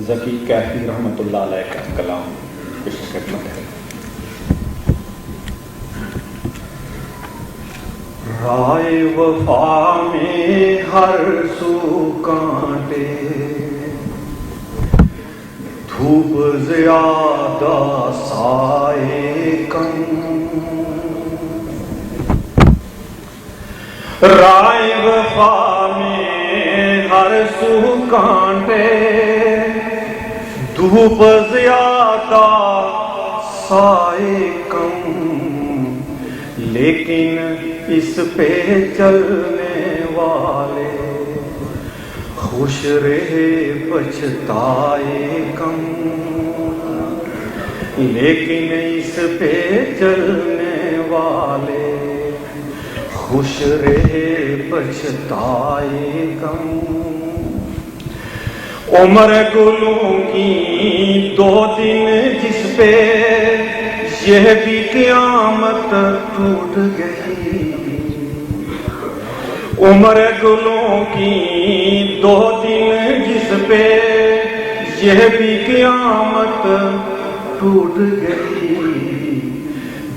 ذکی کیفی رحمۃ اللہ علیہ کا کلام پیش خدمت ہے۔ رائے وفا میں ہر سو کانٹے، دھوپ زیادہ سائے کم، رائے وفا میں ہر سو کانٹے، دھوپ زیادہ سائے کم، لیکن اس پہ چلنے والے خوش رہے پچھتائے کم، لیکن اس پہ چلنے والے خوش رہے پچھتائے کم۔ عمر گلوں کی دو دن جس پہ یہ بھی قیامت ٹوٹ گئی، عمر گلوں کی دو دن جس پہ یہ بھی قیامت ٹوٹ گئی،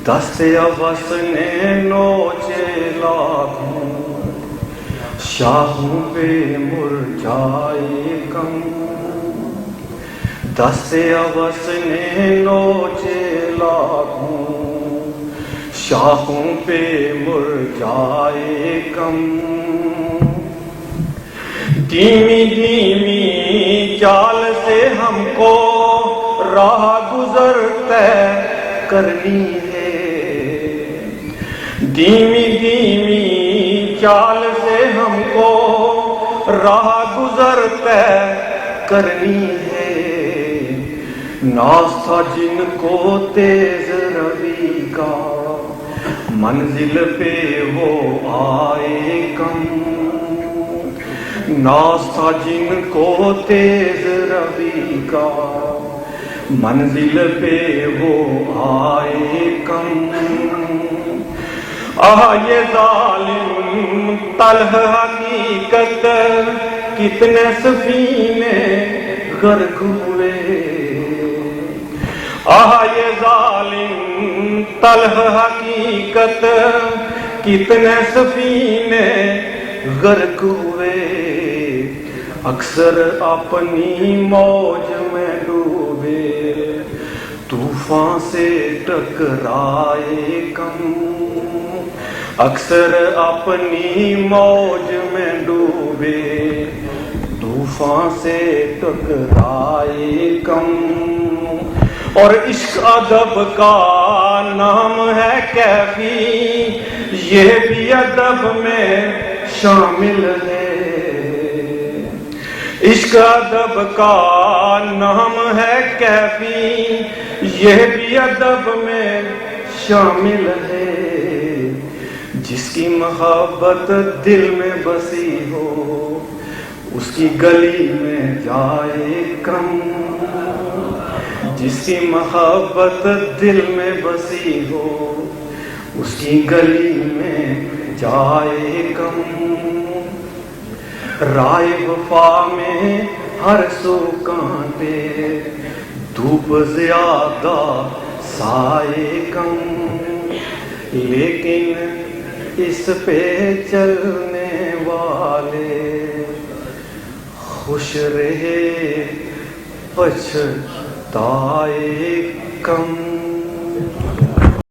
دست عبس نے نوچے لاکھوں شاخوں پہ مرجھائے کم، دست عبس نے نوچے لاکھوں شاخوں پہ مرجھائے کم، دھیمی دھیمی چال سے ہم کو راہ گزر طے کرنی ہے، دھیمی دھیمی چال سے ہم کو راہ گزر طے کرنی ہے، ناز تھا جن کو تیز روی کا منزل پہ وہ آئے کم، ناز تھا جن کو تیز روی کا منزل پہ وہ آئے کم، یہ ظالم تلخ حقیقت کتنے سفینے غرق ہوئے، یہ ظالم تلخ حقیقت کتنے سفینے غرق ہوئے، اکثر اپنی موج میں ڈوبے طوفان سے ٹکرائے کم، اکثر اپنی موج میں ڈوبے طوفان سے ٹکرائے کم، اور عشق ادب کا نام ہے کیفی، یہ بھی ادب میں شامل ہے، عشق ادب کا نام ہے کیفی، یہ بھی ادب میں شامل ہے، جس کی محبت دل میں بسی ہو اس کی گلی میں جائے کم، جس کی محبت دل میں بسی ہو اس کی گلی میں جائے کم، رائے وفا میں ہر سو کانٹے، دھوپ زیادہ سائے کم، لیکن اس پہ چلنے والے خوش رہے پچھتائے کم۔